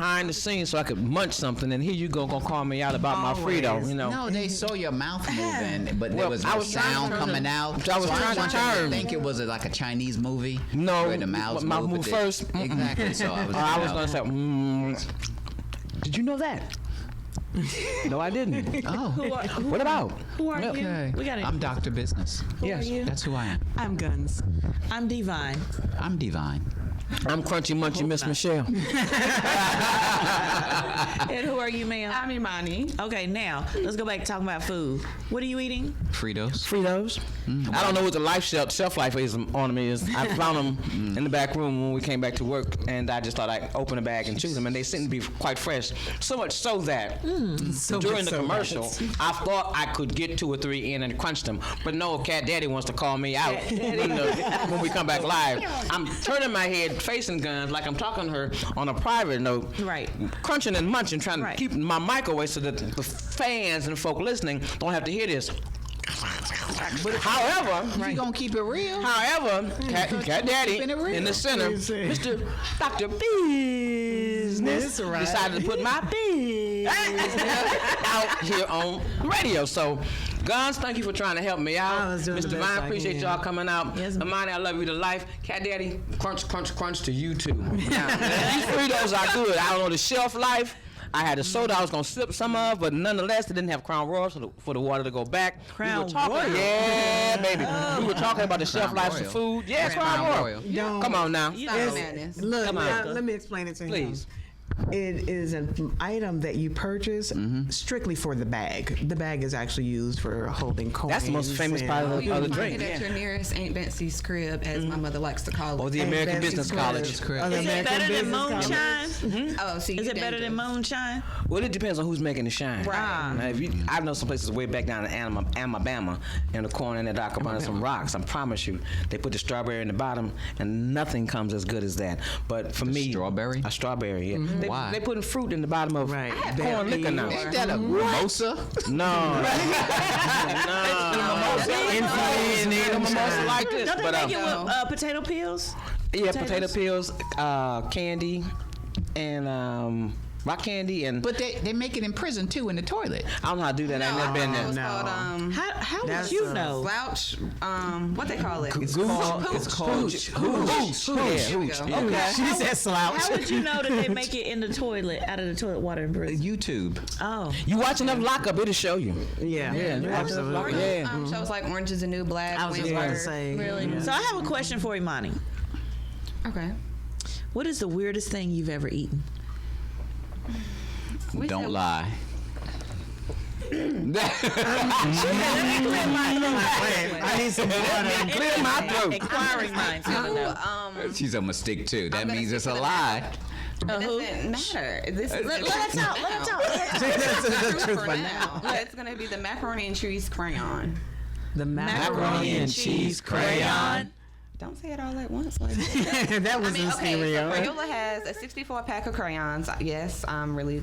behind the scenes so I could munch something, and here you gonna call me out about my Frito, you know. No, they saw your mouth moving, but there was no sound coming out. I was trying to turn. I think it was like a Chinese movie. No, where the mouth moved first. Exactly. So I was gonna say, did you know that? No, I didn't. Oh. What about? Who are you? We got I'm Dr. Business. Yes. That's who I am. I'm Guns. I'm Divine. I'm Divine. I'm Crunchy Munchy Miss Michelle. And who are you, ma'am? I'm Imani. Okay, now let's go back to talking about food. What are you eating? Fritos. I don't know what the shelf life is on them is. I found them in the back room when we came back to work, and I just thought I'd open a bag and choose them, and they seem to be quite fresh. So much so that during the commercial, I thought I could get 2 or 3 in and crunch them, but no, Cat Daddy wants to call me out when we come back live. I'm turning my head facing Guns like I'm talking to her on a private note, right? Crunching and munching, trying to keep my mic away so that the fans and folk listening don't have to hear this. But however, you gonna keep it real. However, Cat Daddy in the center, Mr. Dr. Business decided to put my business out here on radio. So, Guns, thank you for trying to help me out. Mr. Divine, appreciate y'all coming out. Yes, Imani, I love you to life. Cat Daddy, crunch, crunch, crunch to you too. Now, these Fritos are good. I don't know the shelf life. I had a soda I was gonna sip some of, but nonetheless, it didn't have Crown Royal for the water to go back. Crown Royal, yeah, baby. We were talking about the shelf life of food. Yes, Crown Royal. Come on now. Look, let me explain it to you. Please. It is an item that you purchase strictly for the bag. The bag is actually used for holding coins. That's the most famous part of the drink. Find it at your nearest Aunt Betsy's crib, as my mother likes to call it. Or the American Business College. Is it better than moonshine? Oh, see, is it better than moonshine? Well, it depends on who's making the shine. Right. Now, I know some places way back down in Alabama, in the corner in the dock up under some rocks. I promise you, they put the strawberry in the bottom, and nothing comes as good as that. But for me, strawberry? A strawberry, yeah. Why? They putting fruit in the bottom of corn liquor now. Ain't that a mimosa? No. Infused mimosa like this. Don't they make it with potato peels? Yeah, potato peels, candy, and rock candy, and but they make it in prison too, in the toilet. I don't know how to do that. I've never been there. It's called, how would you know? Slouch, what they call it? It's called Hooch. Okay. She said slouch. How would you know that they make it in the toilet, out of the toilet water in prison? YouTube. Oh. You watch enough Lockup, it'll show you. Yeah. Absolutely. Shows like Orange is the New Black. I was just about to say. Really? Yeah. So I have a question for Imani. Okay. What is the weirdest thing you've ever eaten? Don't lie. Let me clear my throat. I need some water. Clear my throat. Inquiring minds. She's a mistake too. That means it's a lie. It doesn't matter. This is Let her talk. That's the truth for now. It's gonna be the macaroni and cheese crayon. The Macaroni and cheese crayon. Don't say it all at once. Like that was in stereo. So Crayola has a 64 pack of crayons. Yes, I'm really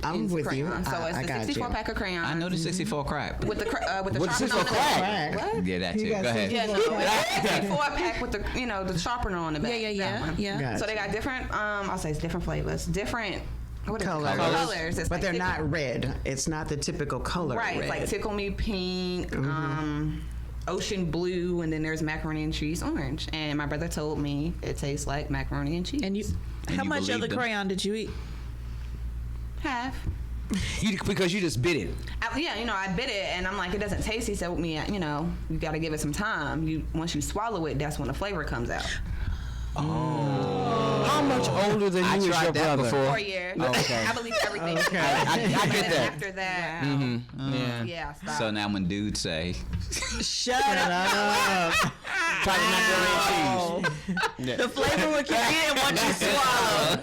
I'm with crayons. you. So it's I the got 64 you. pack of crayons. I know the 64 crack. With the With the sharpener 64 on the crack. back. What? Yeah, that too. Go ahead. Yeah, no, 64 pack with the sharpener on the back. Yeah. Gotcha. So they got different. I'll say it's different flavors, different. What is Colors. it? Colors. It's But like they're tickle- not red. It's not the typical color. Right. It's red. like Tickle Me Pink. Ocean blue, and then there's macaroni and cheese orange. And my brother told me it tastes like macaroni and cheese. And how much of the believed him? crayon did you eat? Half. Because you just bit it. I bit it, and I'm like, it doesn't taste. He said with me, you got to give it some time. Once you swallow it, that's when the flavor comes out. Oh. How much older than you is your brother? Before. 4 years. Okay. I believe everything. Okay. I get that. After that, Yeah. stop. So now when dudes say, Shut up. Try the macaroni and cheese. Yeah. The flavor will kick in once you swallow.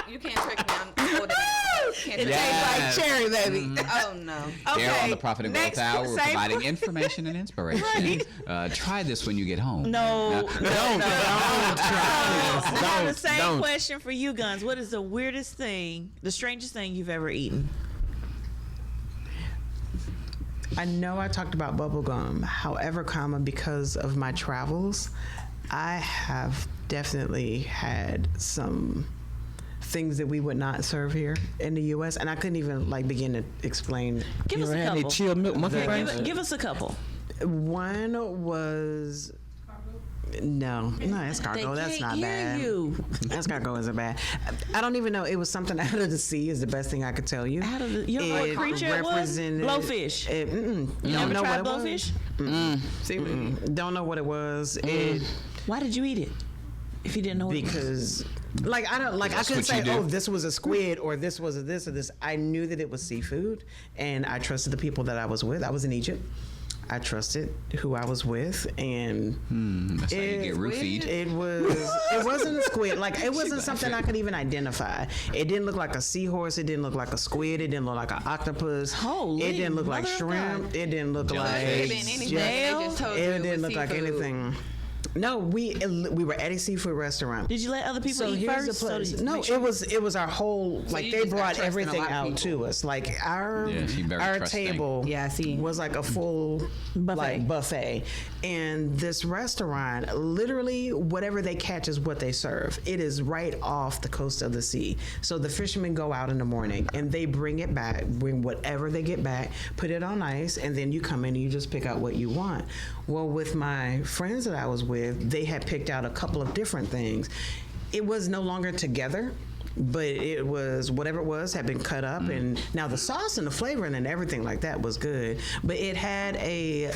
You can't trick me. I'm older than you. Can't It trick me. tastes like cherry, baby. Oh no. here Okay. on the Profit and Growth Next, Hour, we're same- providing information and inspiration. Try this when you get home. No. Don't I have the same don't. question for you, Guns. What is the weirdest thing, the strangest thing you've ever eaten? I know I talked about bubble gum. However, because of my travels, I have definitely had some things that we would not serve here in the U.S. and I couldn't even begin to explain. Give You us ever a had any couple. chilled milk monkey brains? Give us a couple. One was no, escargot. That's can't not hear bad. you. Escargot isn't bad. I don't even know. It was something out of the sea. Is the best thing I could tell you. Out of the, you know what It creature it was? represented- Blowfish. You You don't ever know tried what it was? blowfish? Don't know what it was. It Why did you eat it? If you didn't know what it was? because I don't I couldn't what say you do. this was a squid or this was a this or this. I knew that it was seafood and I trusted the people that I was with. I was in Egypt. I trusted who I was with, and That's how you get roofied. it wasn't a squid. It wasn't something I could even identify. It didn't look like a seahorse. It didn't look like a squid. It didn't look like an octopus. Holy it didn't look like mother of shrimp. God. It didn't look Jellyfish. like. It could have been anything. They just told you It it didn't was look like seafood. anything. No, we were at a seafood restaurant. Did you let other people So eat here's first? the place. So that- No, it was our whole you they just got brought trust in a everything lot of out people. to us. Our Yeah, she very our trusting. table Yeah, I see. was like a full buffet. And this restaurant, literally whatever they catch is what they serve. It is right off the coast of the sea. So the fishermen go out in the morning and they bring it back, bring whatever they get back, put it on ice, and then you come in and you just pick out what you want. Well, with my friends that I was with, they had picked out a couple of different things. It was no longer together, but it was whatever it was had been cut up, and now the sauce and the flavoring and everything like that was good. But it had a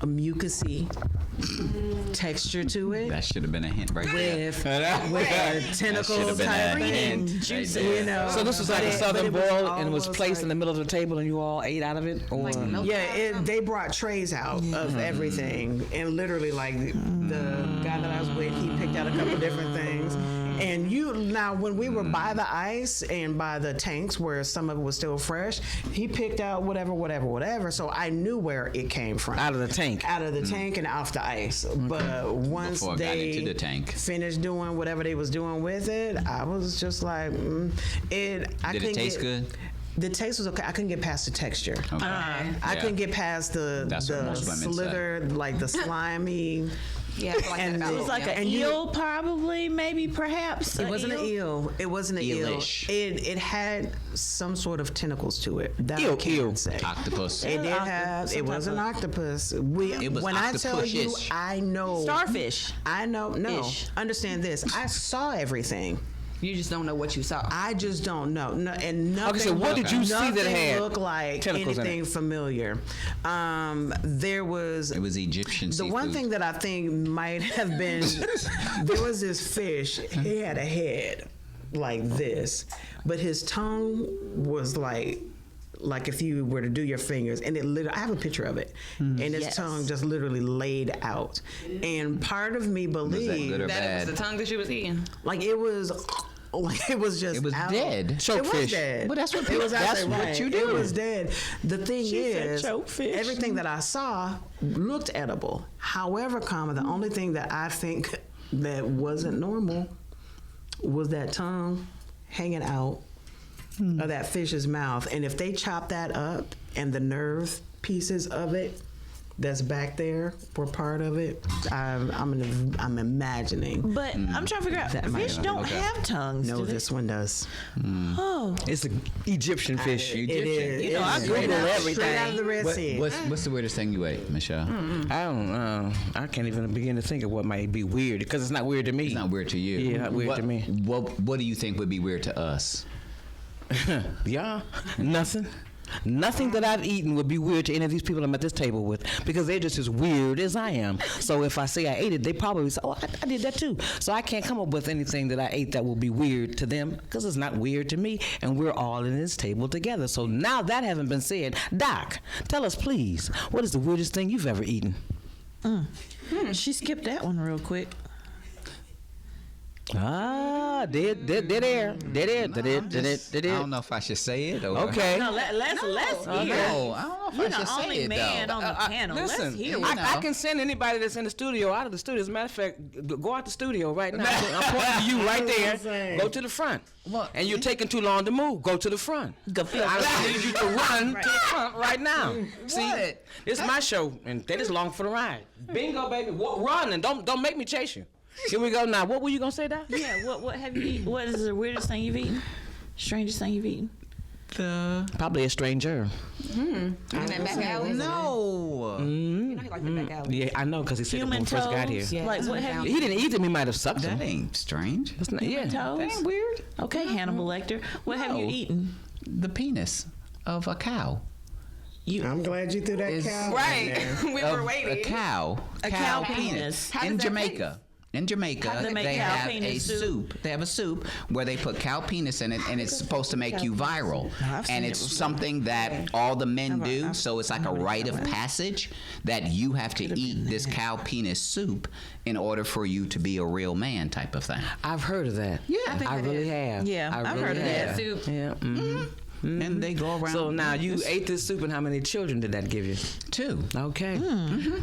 mucusy texture to it. That should have been a hint right there. With a tentacle That should have type been a thing, hint right there. you know. So this was like But a it- southern but it was boil and was almost placed like- in the middle of the table and you all ate out of it? Or They brought trays out of everything, and literally, the guy that I was with, he picked out a couple different things. And now when we were by the ice and by the tanks where some of it was still fresh, he picked out whatever. So I knew where it came from. out of the tank? Out of the tank and off the ice. But once Before it got they into the tank. finished doing whatever they was doing with it, I was just like, Did it taste good? The taste was okay. I couldn't get past the texture. Okay. I Yeah. couldn't get past the That's what most women say. slither, the slimy. Yeah, I feel like And that about it It was like yeah. an And you- eel, probably, maybe, perhaps. It wasn't an eel. It wasn't an eel. Eelish. It had some sort of tentacles to it. That I Eel. can say. Octopus. It did Octopus, have. some It was type an of- octopus. It was when I tell you, octopus-ish. I know. Starfish. I know. No, Ish. understand this. I saw everything. You just don't know what you saw. I just don't know. No, and nothing. Okay, so what did you see that nothing had looked like tentacles in anything it? familiar? There was. It was Egyptian The seafood. one thing that I think might have been, there was this fish. He had a head like this, but his tongue was like if you were to do your fingers, and it literally, I have a picture of it, and his Yes. tongue just literally laid out. And part of me Was that believed, good or that bad? was the tongue that she was eating. it was just It was out. dead. It was Chokefish. dead. But that's what it people- was. that's actually what right. you do. It was dead. The thing She said is, chokefish. everything that I saw looked edible. However, the only thing that I think that wasn't normal was that tongue hanging out of that fish's mouth. And if they chop that up and the nerve pieces of it that's back there were part of it, I'm imagining. But I'm trying to figure out, That might fish have- don't okay. have tongues. No, do they? this one does. Oh. It's an Egyptian fish. It Egyptian. is. You know, I Straight Google out- everything. Straight out of the Red Sea. What's the weirdest thing you ate, Michelle? I don't know. I can't even begin to think of what might be weird because it's not weird to me. It's not weird to you. Yeah, not weird what, to me. What do you think would be weird to us? Yeah, nothing. Nothing that I've eaten would be weird to any of these people I'm at this table with because they're just as weird as I am. So if I say I ate it, they probably say, "Oh, I did that too." So I can't come up with anything that I ate that will be weird to them because it's not weird to me, and we're all in this table together. So now that having been said, Doc, tell us please, what is the weirdest thing you've ever eaten? She skipped that one real quick. Dead air. I don't know if I should say it. Or Okay. No, let's hear. No, I don't know if You're I should the say only it man though. on the panel. Listen, Let's hear. I can send anybody that's in the studio out of the studio. As a matter of fact, go out the studio right now. I'm pointing to you right there. Go to the front. Well, And you're taking too long to move. Go to the front. I need you to run to the front right now. See, it's my show, and they just long for the ride. Bingo, baby. Run and don't make me chase you. Here we go now. What were you gonna say, Doc? Yeah, what have you eaten? What is the weirdest thing you've eaten? Strangest thing you've eaten? Probably a stranger. In that back alley. No. You know he like the back alley. Yeah, I know, because he said it when Human we first got here. toes? Like, what have you He didn't eat them. He might have sucked That them. ain't strange. That's not, Human yeah. toes? That ain't weird. Okay, Hannibal Lecter. What have you No. eaten? The penis of a cow. I'm glad you threw that Is- cow. Right. We were A waiting. cow. A cow penis. How In does that Jamaica. In Jamaica, How do they make they cow have a penis soup? soup. They have a soup where they put cow penis in it, and it's supposed to make you viral. I've seen And it it's before. something that all the men do. I've- So it's like a rite of passage that you have to eat this cow penis soup in order for you to be a real man, type of thing. I've heard of that. Yeah. I really have. Yeah, I I've really heard of that have. soup. Yeah. And they go around. So now you ate this soup, and how many children did that give you? 2. Okay.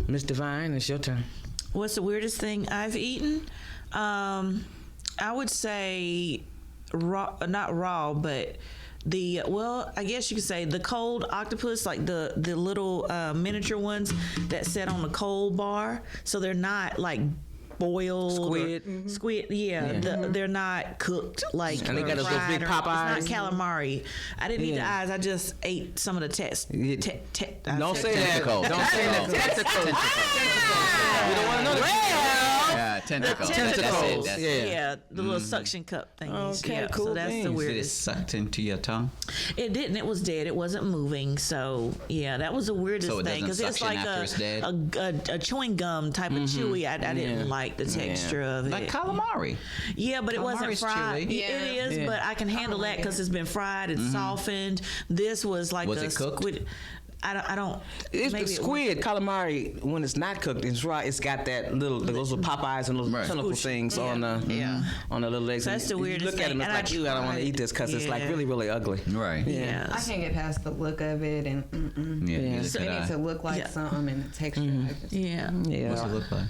Miss Divine, it's your turn. What's the weirdest thing I've eaten? I would say raw, not raw, but I guess you could say the cold octopus, like the little miniature ones that sit on the cold bar. So they're not like boiled squid. Yeah. They're not cooked like. And they got those fried big or- pop eyes. It's not calamari. I didn't eat the Yeah. eyes. I just ate some of the test. Don't say that. Tentacles. Don't say that. Tentacles. We don't want to know that. Yeah, tentacles. Tentacles. That's it. Yeah, the little suction cup things. Okay, yeah, cool So that's the beans. Did it weirdest. sucked into your tongue? It didn't. It was dead. It wasn't moving. So yeah, that was the weirdest So it thing doesn't it's suction like after it's dead? a chewing gum type of chewy. I didn't like the texture of it. Like calamari. Yeah, but it wasn't Calamari's fried. chewy. It is, but I can handle that because it's been fried and softened. This was like Was a it cooked? squid. I don't. It's maybe the it squid, calamari, when it's not cooked, it's right. It's got that those little Popeyes and little Right. tentacle Swoosh. things Yeah. on the little legs. That's the And you weirdest look at them, thing. it's And I like, ew, I don't want to tried- eat this because it's like yeah. really, really ugly. Right. Yeah. I can't get past the look of it, and Yeah. Yeah. neither so could it needs I. to look like Yeah. something, and the texture. I just, Yeah. Yeah. What's it look like?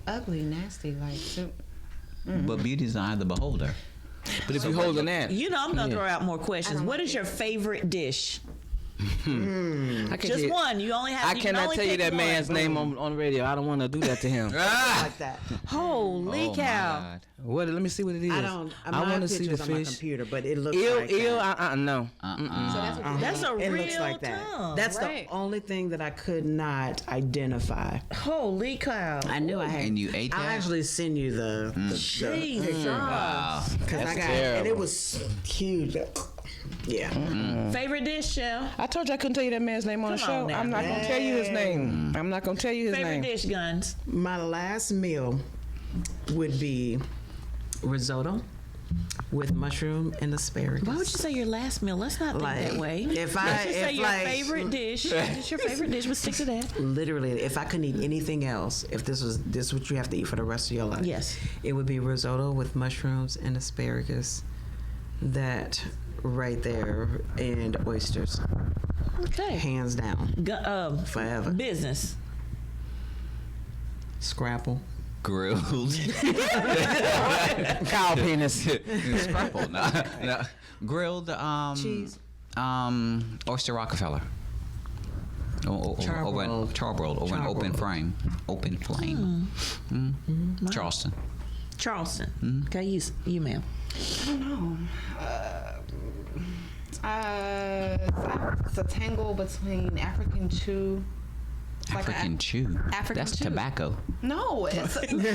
ugly, nasty, like soup. But beauty's in the eye of the beholder. But if you're holding that, You know, I'm gonna throw out more questions. What is your favorite dish? I can't Just tell- one. You only have. I you can cannot only tell you pick that one. man's name on radio. I don't want to do that to him. Like that. Holy Oh, my cow! God. What? Let me see what it is. I don't. I My want to see the pictures on my fish. computer, but it looks Ew, like ew. that. No. That's a It real looks like that. tongue. That's Right. the only thing that I could not identify. Holy cow! I knew I had. And you ate I'll that? actually send you the Jesus. Wow. because I That's got and terrible. it was huge. Yeah. Favorite dish, Shell? I told you I couldn't tell you that man's name on the Come show. on now. I'm not gonna tell you his name. I'm not gonna tell you his Favorite name. dish, Guns? My last meal would be risotto with mushroom and asparagus. Why would you say your last meal? Let's not think that way. If I Let's just say if your like, favorite dish. What's your favorite dish? We'll stick to that. literally, if I couldn't eat anything else, if this is what you have to eat for the rest of your life, Yes. it would be risotto with mushrooms and asparagus. That right there, and oysters, Okay. hands down, forever. Business. Scrapple. Grilled. Cow penis. Scrapple. No. Grilled. Cheese. Oyster Rockefeller. Charbroiled over an open flame. Open flame. Charleston. Charleston. Okay, you ma'am. I don't know. It's a tangle between African chew. It's like African chew. African That's chew. tobacco. No, it's Right? It's an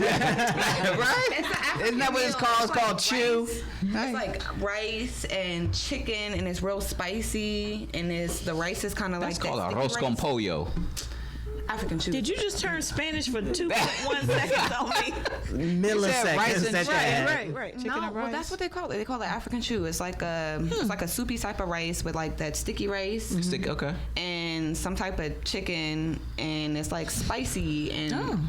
African Isn't that what it's meal. called? It's like called chew. rice. It's like rice and chicken, and it's real spicy, and the rice is kind of like That's called that arroz sticky con rice. pollo. African chew. Did you just turn Spanish for 2.1 seconds on me? Milliseconds. rice and that you had. Right. No, Chicken and rice. well, that's what they call it. They call it African chew. It's like a soupy type of rice with like that sticky rice Okay. and some type of chicken, and it's like spicy and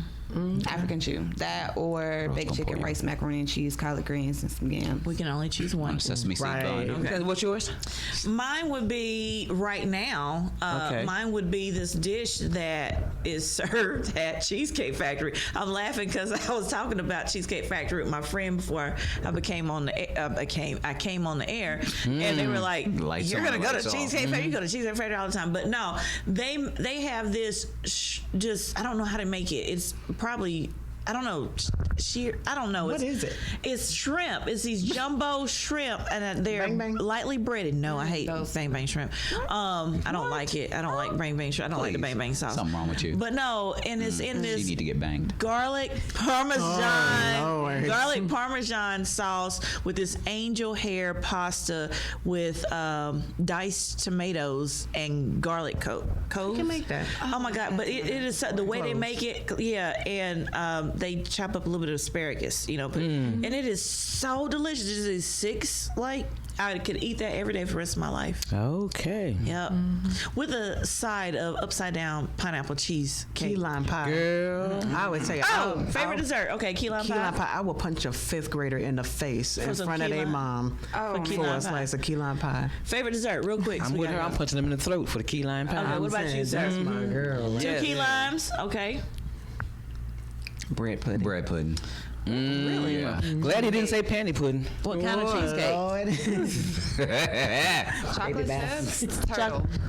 African stew. That or baked chicken, pork. rice, macaroni and cheese, collard greens, and some yams. We can only choose one. Sesame seed Right. bun. Okay, what's yours? Mine would be right now. Okay. Mine would be this dish that is served at Cheesecake Factory. I'm laughing because I was talking about Cheesecake Factory with my friend before I became on the I came on the air, and they were like, Lights "You're on, gonna go to lights off." Cheesecake Factory. You go to Cheesecake Factory all the time." But no, they have this just I don't know how to make it. It's probably. I don't know. I don't know. What is it? It's shrimp. It's these jumbo shrimp, and they're Bang Bang? lightly breaded. No, I hate Those. bang bang shrimp. I don't like it. I don't like bang bang shrimp. I don't like the Please. bang bang sauce. Something wrong with you. But no, and it's in You this need to get banged. garlic parmesan, Lord. garlic parmesan sauce with this angel hair pasta with diced tomatoes and garlic cloves. You can make that. Oh my God! But it is the way they Cloves. make it. Yeah, and they chop up a little bit of asparagus, and it is so delicious. This is 6 I could eat that every day for the rest of my life. Okay. Yep, with a side of upside down pineapple cheese Key cake. lime pie. Girl. I would say. Oh, favorite dessert? Okay, key lime Key lime pie. pie. I will punch a 5th grader in the face in some front of key their lime. mom For key for lime a pie. slice of key lime pie. Favorite dessert, real quick. I'm so we with her. gotta I'm go. punching them in the throat for the key lime pie. Okay, what about you, sir? That's my girl. Two Yeah. key limes. Okay. Bread pudding. Bread pudding. Really? Yeah. Glad he didn't say panty pudding. What kind of cheesecake? Chocolate chip?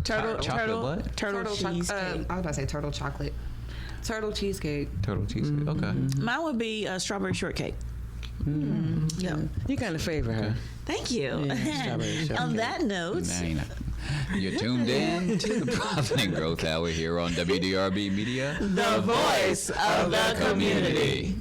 Turtle. Chocolate what? Turtle cheesecake. I was about to say turtle chocolate. Turtle cheesecake. Turtle cheesecake. Okay. Mine would be strawberry shortcake. Yeah. You kind of favor her. Thank you. strawberry shortcake. On that note, Nah, ain't nothing. You're tuned in to the Profit and Growth Hour here on WDRB Media, the voice of the community.